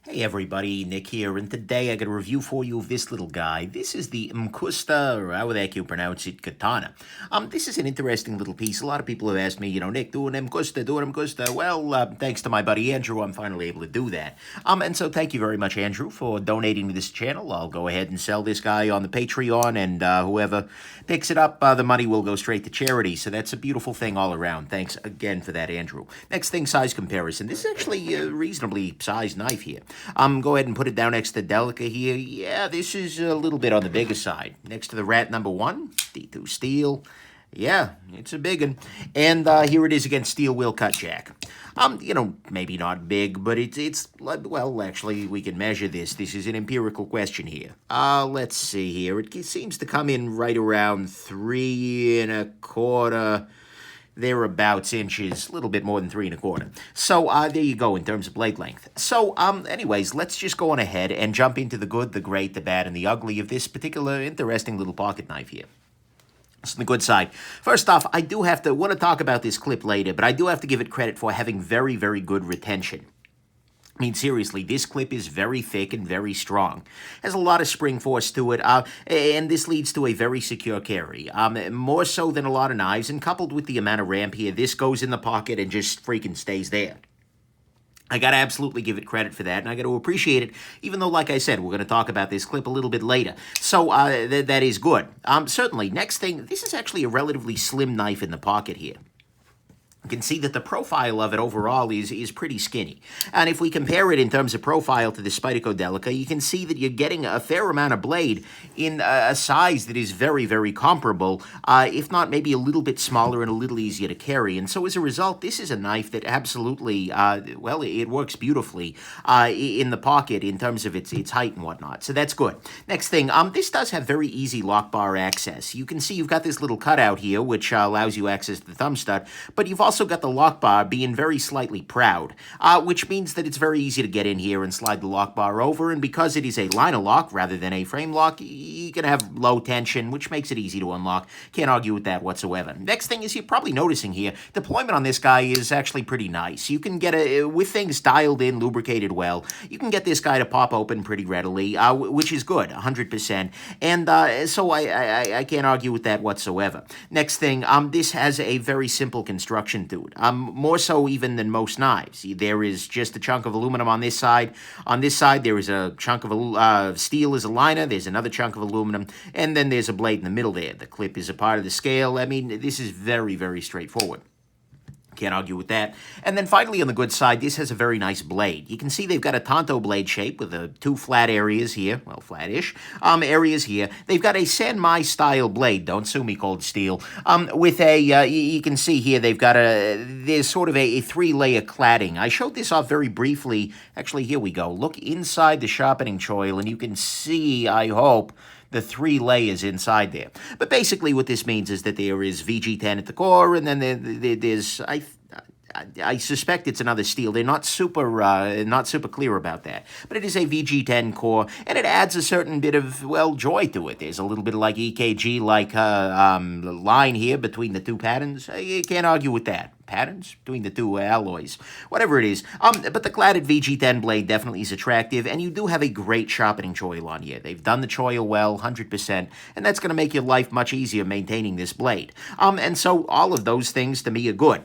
Hey everybody, Nick here, and today I got a review for you of this little guy. This is the Mcusta, or however the heck you pronounce it, Katana. This is an interesting little piece. A lot of people have asked me, Nick, do an Mcusta. Well, thanks to my buddy Andrew, I'm finally able to do that. And so thank you very much, Andrew, for donating to this channel. I'll go ahead and sell this guy on the Patreon, and whoever picks it up, the money will go straight to charity. So that's a beautiful thing all around. Thanks again for that, Andrew. Next thing, size comparison. This is actually a reasonably sized knife here. Go ahead and put it down next to Delica here. Yeah, this is a little bit on the bigger side. Next to the Rat number 1, D2 steel. Yeah, it's a big one. And here it is against steel wheel cut jack. Maybe not big, but it's well, actually, we can measure this. This is an empirical question here. Let's see here. It seems to come in right around 3 1/4 thereabouts inches, a little bit more than 3 1/4. So there you go in terms of blade length. So anyways, let's just go on ahead and jump into the good, the great, the bad, and the ugly of this particular interesting little pocket knife here. So the good side. First off, I do have to, want to talk about this clip later, but I do have to give it credit for having very, very good retention. I mean, seriously, this clip is very thick and very strong. Has a lot of spring force to it, and this leads to a very secure carry. More so than a lot of knives, and coupled with the amount of ramp here, this goes in the pocket and just freaking stays there. I got to absolutely give it credit for that, and I got to appreciate it, even though, like I said, we're going to talk about this clip a little bit later. So that is good. Certainly, next thing, this is actually a relatively slim knife in the pocket here. You can see that the profile of it overall is pretty skinny. And if we compare it in terms of profile to the Spyderco Delica, you can see that you're getting a fair amount of blade in a size that is very, very comparable, if not maybe a little bit smaller and a little easier to carry. And so as a result, this is a knife that absolutely, well, it works beautifully in the pocket in terms of its height and whatnot. So that's good. Next thing, this does have very easy lock bar access. You can see you've got this little cutout here, which allows you access to the thumb stud, but you've also got the lock bar being very slightly proud, which means that it's very easy to get in here and slide the lock bar over, and because it is a liner lock rather than a frame lock, you can have low tension, which makes it easy to unlock. Can't argue with that whatsoever. Next thing is you're probably noticing here, deployment on this guy is actually pretty nice. You can get with things dialed in, lubricated well, you can get this guy to pop open pretty readily, which is good, 100%, and so I can't argue with that whatsoever. Next thing, this has a very simple construction to it. More so even than most knives. There is just a chunk of aluminum on this side. On this side, there is a chunk of steel as a liner. There's another chunk of aluminum. And then there's a blade in the middle there. The clip is a part of the scale. I mean, this is very, very straightforward. Can't argue with that. And then finally, on the good side, this has a very nice blade. You can see they've got a Tonto blade shape with 2 flat areas here, well, flat-ish, areas here. They've got a San Mai style blade, don't sue me, Cold Steel, with a, you can see here, they've got there's sort of a 3-layer cladding. I showed this off very briefly. Actually, here we go. Look inside the Sharpening choil, and you can see, I hope, the 3 layers inside there. But basically what this means is that there is VG10 at the core, and then there's, I suspect it's another steel. They're not super clear about that. But it is a VG10 core, and it adds a certain bit of, well, joy to it. There's a little bit of like EKG-like line here between the 2 patterns. You can't argue with that. Patterns between the 2 alloys, whatever it is. But the cladded VG10 blade definitely is attractive, and you do have a great sharpening choil on here. They've done the choil well, 100%, and that's going to make your life much easier maintaining this blade. And so all of those things to me are good.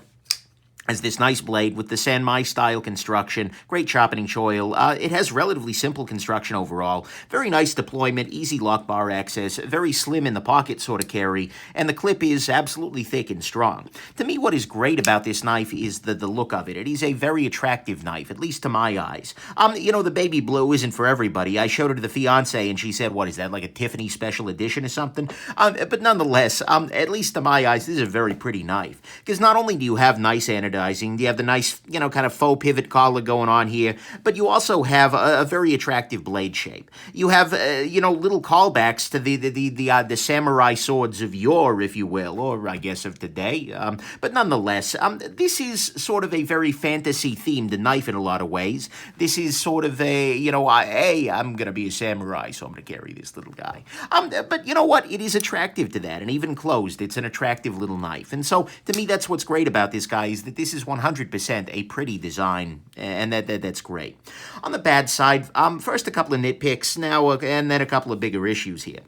As this nice blade with the San Mai style construction, great sharpening choil. It has relatively simple construction overall, very nice deployment, easy lock bar access, very slim in the pocket sort of carry, and the clip is absolutely thick and strong. To me, what is great about this knife is the look of it. It is a very attractive knife, at least to my eyes. The baby blue isn't for everybody. I showed it to the fiance, and she said, what is that, like a Tiffany special edition or something? But nonetheless, at least to my eyes, this is a very pretty knife, because not only do you have nice anodizing, you have the nice, kind of faux pivot collar going on here, but you also have a very attractive blade shape. You have, little callbacks to the samurai swords of yore, if you will, or I guess of today. But nonetheless, this is sort of a very fantasy-themed knife in a lot of ways. This is sort of a, hey, I'm going to be a samurai, so I'm going to carry this little guy. But you know what? It is attractive to that, and even closed, it's an attractive little knife. And so, to me, that's what's great about this guy, is that this this is 100% a pretty design, and that's great. On the bad side, first a couple of nitpicks now, and then a couple of bigger issues here.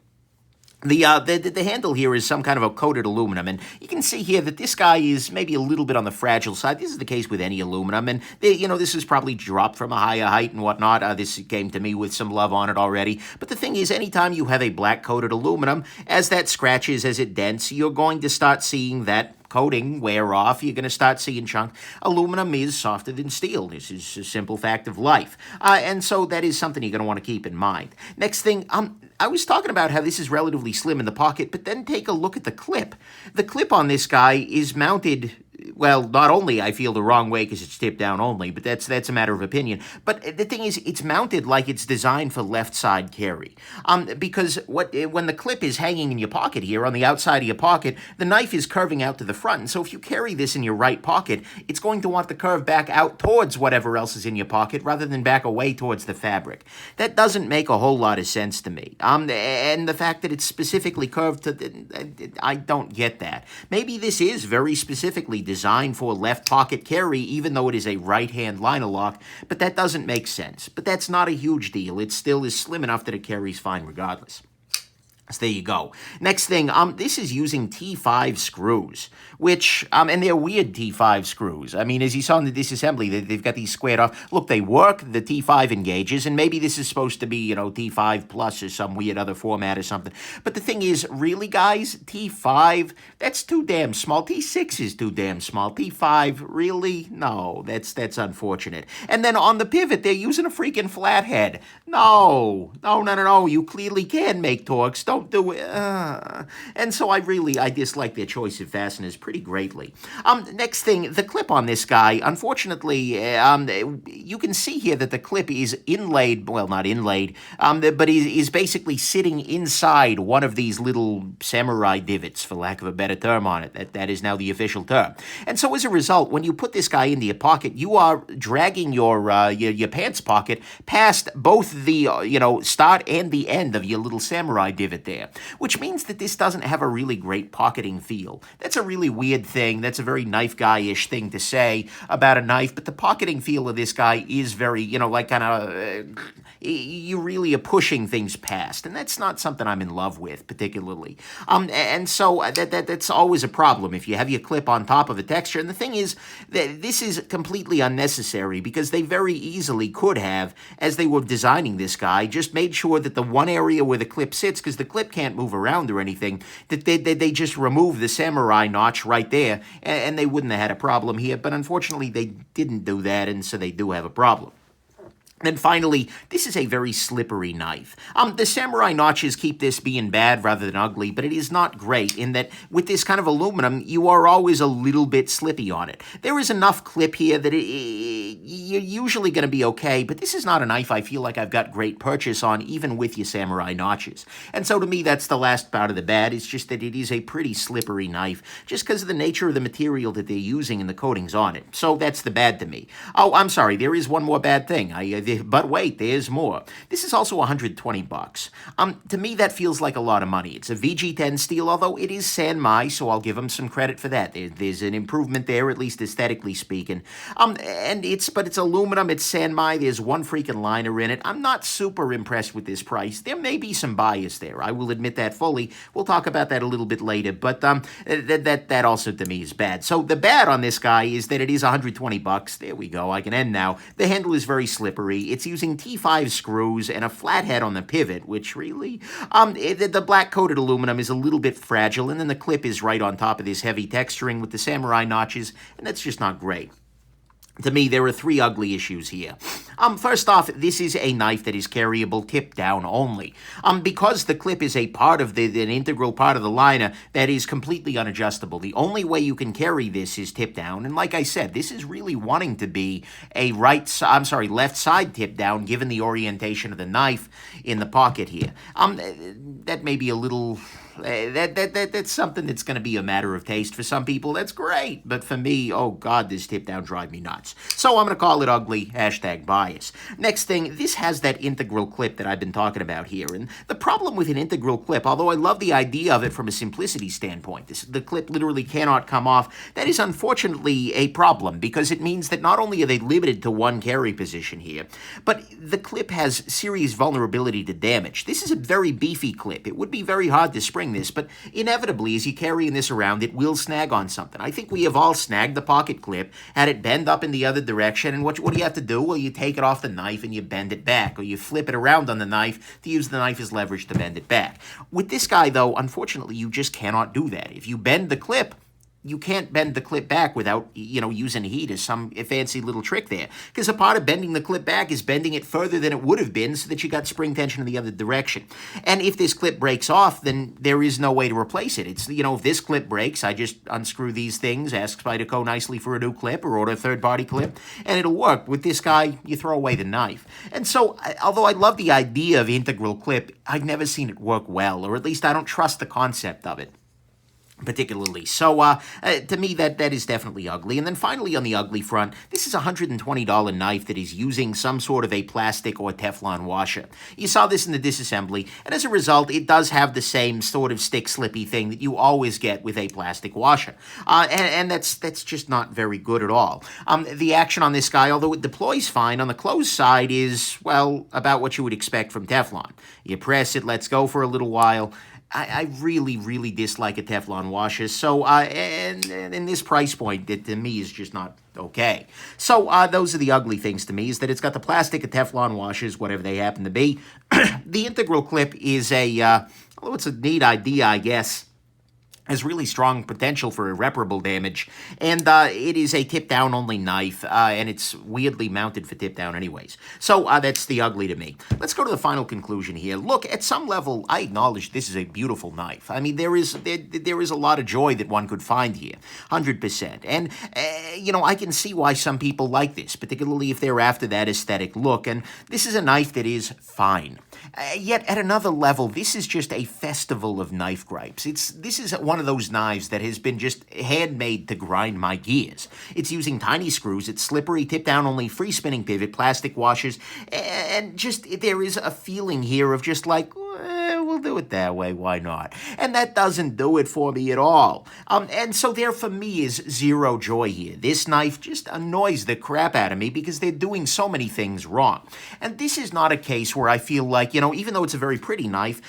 The handle here is some kind of a coated aluminum, and you can see here that this guy is maybe a little bit on the fragile side. This is the case with any aluminum, and this is probably dropped from a higher height and whatnot. This came to me with some love on it already. But the thing is, anytime you have a black coated aluminum, as that scratches, as it dents, you're going to start seeing that coating wear off. You're going to start seeing chunk. Aluminum is softer than steel. This is a simple fact of life. And so that is something you're going to want to keep in mind. Next thing, I was talking about how this is relatively slim in the pocket, but then take a look at the clip. The clip on this guy is mounted, well, not only I feel the wrong way because it's tipped down only, but that's a matter of opinion. But the thing is, it's mounted like it's designed for left side carry. Because when the clip is hanging in your pocket here, on the outside of your pocket, the knife is curving out to the front. And so if you carry this in your right pocket, it's going to want to curve back out towards whatever else is in your pocket rather than back away towards the fabric. That doesn't make a whole lot of sense to me. And the fact that it's specifically curved I don't get that. Maybe this is very specifically designed for left pocket carry, even though it is a right-hand liner lock, but that doesn't make sense. But that's not a huge deal. It still is slim enough that it carries fine regardless. So there you go. Next thing, this is using T5 screws, which, and they're weird T5 screws. I mean, as you saw in the disassembly, they've got these squared off. Look, they work, the T5 engages, and maybe this is supposed to be, T5 plus or some weird other format or something. But the thing is, really, guys, T5, that's too damn small. T6 is too damn small. T5, really? No, that's unfortunate. And then on the pivot, they're using a freaking flathead. No, you clearly can make Torx. Don't do it. And so I dislike their choice of fasteners pretty greatly. Next thing, the clip on this guy, unfortunately, you can see here that the clip is inlaid, well, not inlaid, but is basically sitting inside one of these little samurai divots, for lack of a better term on it. That is now the official term. And so as a result, when you put this guy into your pocket, you are dragging your pants pocket past both the, start and the end of your little samurai divot there, which means that this doesn't have a really great pocketing feel. That's a really weird thing. That's a very knife guy-ish thing to say about a knife, but the pocketing feel of this guy is very, you really are pushing things past, and that's not something I'm in love with particularly. And so that's always a problem if you have your clip on top of a texture. And the thing is that this is completely unnecessary because they very easily could have, as they were designing this guy, just made sure that the one area where the clip sits, because the clip can't move around or anything, that they just remove the samurai notch right there, and they wouldn't have had a problem here. But unfortunately, they didn't do that, and so they do have a problem. Then finally, this is a very slippery knife. The samurai notches keep this being bad rather than ugly, but it is not great in that with this kind of aluminum, you are always a little bit slippy on it. There is enough clip here that you're usually going to be okay, but this is not a knife I feel like I've got great purchase on, even with your samurai notches. And so to me, that's the last part of the bad. It's just that it is a pretty slippery knife, just because of the nature of the material that they're using and the coatings on it. So that's the bad to me. Oh, I'm sorry, there is one more bad thing. But wait, there's more. This is also $120. To me, that feels like a lot of money. It's a VG10 steel, although it is Sanmai, so I'll give them some credit for that. There's an improvement there, at least aesthetically speaking. But it's aluminum, it's Sanmai, there's one freaking liner in it. I'm not super impressed with this price. There may be some bias there. I will admit that fully. We'll talk about that a little bit later, but that also to me is bad. So the bad on this guy is that it is $120. There we go. I can end now. The handle is very slippery. It's using T5 screws and a flathead on the pivot, which really, the black coated aluminum is a little bit fragile, and then the clip is right on top of this heavy texturing with the samurai notches, and that's just not great. To me, there are three ugly issues here. First off, this is a knife that is carryable tip down only. Because the clip is a part of an integral part of the liner that is completely unadjustable. The only way you can carry this is tip down. And like I said, this is really wanting to be a left side tip down, given the orientation of the knife in the pocket here. That may be a little That's something that's going to be a matter of taste. For some people, that's great. But for me, oh God, this tip down drive me nuts. So I'm going to call it ugly, hashtag bias. Next thing, this has that integral clip that I've been talking about here. And the problem with an integral clip, although I love the idea of it from a simplicity standpoint, the clip literally cannot come off. That is unfortunately a problem because it means that not only are they limited to one carry position here, but the clip has serious vulnerability to damage. This is a very beefy clip. It would be very hard to spring this, but inevitably, as you're carrying this around, it will snag on something. I think we have all snagged the pocket clip, had it bend up in the other direction, and what do you have to do? Well, you take it off the knife and you bend it back, or you flip it around on the knife to use the knife as leverage to bend it back. With this guy, though, unfortunately, you just cannot do that. If you bend the clip, you can't bend the clip back without, using heat as some fancy little trick there. Because a part of bending the clip back is bending it further than it would have been so that you got spring tension in the other direction. And if this clip breaks off, then there is no way to replace it. It's, if this clip breaks, I just unscrew these things, ask Spyderco nicely for a new clip or order a third-party clip, and it'll work. With this guy, you throw away the knife. And so, although I love the idea of integral clip, I've never seen it work well, or at least I don't trust the concept of it particularly. So, to me, that is definitely ugly. And then finally, on the ugly front, this is a $120 knife that is using some sort of a plastic or Teflon washer. You saw this in the disassembly, and as a result, it does have the same sort of stick-slippy thing that you always get with a plastic washer. And that's just not very good at all. The action on this guy, although it deploys fine, on the closed side is, well, about what you would expect from Teflon. You press it, lets go for a little while. I really, really dislike a Teflon washer. So, and in this price point, that to me is just not okay. So, those are the ugly things to me, is that it's got the plastic of Teflon washers, whatever they happen to be. The integral clip is although it's a neat idea, I guess, has really strong potential for irreparable damage, and it is a tip-down only knife, and it's weirdly mounted for tip-down anyways. So that's the ugly to me. Let's go to the final conclusion here. Look, at some level, I acknowledge this is a beautiful knife. I mean, there is a lot of joy that one could find here, 100%. And, I can see why some people like this, particularly if they're after that aesthetic look, and this is a knife that is fine. Yet, at another level, this is just a festival of knife gripes. This is one of those knives that has been just handmade to grind my gears. It's using tiny screws, it's slippery, tip-down only, free spinning pivot, plastic washers, and just there is a feeling here of just like, we'll do it that way, why not? And that doesn't do it for me at all. And so there for me is zero joy here. This knife just annoys the crap out of me because they're doing so many things wrong. And this is not a case where I feel like, even though it's a very pretty knife,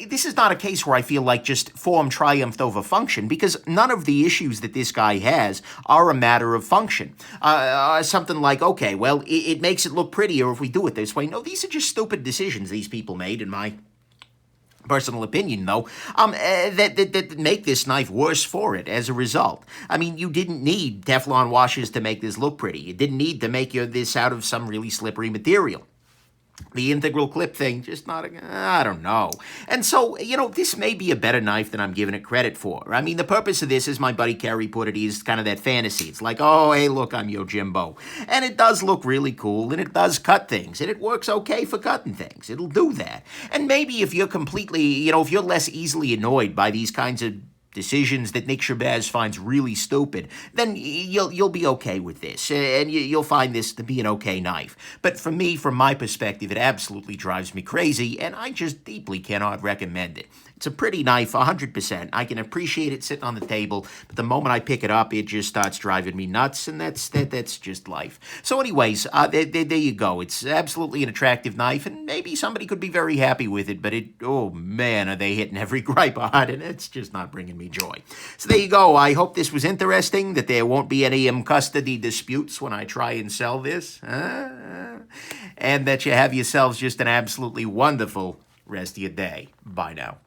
this is not a case where I feel like just form triumphed over function, because none of the issues that this guy has are a matter of function. Something like, okay, well, it makes it look prettier if we do it this way. No, these are just stupid decisions these people made, in my personal opinion, though, that make this knife worse for it as a result. I mean, you didn't need Teflon washers to make this look pretty. You didn't need to make this out of some really slippery material. The integral clip thing, just not, I don't know. And so, this may be a better knife than I'm giving it credit for. I mean, the purpose of this, as my buddy Kerry put it, is kind of that fantasy. It's like, oh, hey, look, I'm Yojimbo. And it does look really cool, and it does cut things, and it works okay for cutting things. It'll do that. And maybe if you're completely, if you're less easily annoyed by these kinds of decisions that Nick Shabazz finds really stupid, then you'll be okay with this, and you'll find this to be an okay knife. But for me, from my perspective, it absolutely drives me crazy, and I just deeply cannot recommend it. It's a pretty knife, 100%. I can appreciate it sitting on the table, but the moment I pick it up, it just starts driving me nuts, and that's just life. So anyways, there you go. It's absolutely an attractive knife, and maybe somebody could be very happy with it, but oh man, are they hitting every gripe hard, and it's just not bringing me joy. So there you go. I hope this was interesting, that there won't be any custody disputes when I try and sell this, and that you have yourselves just an absolutely wonderful rest of your day. Bye now.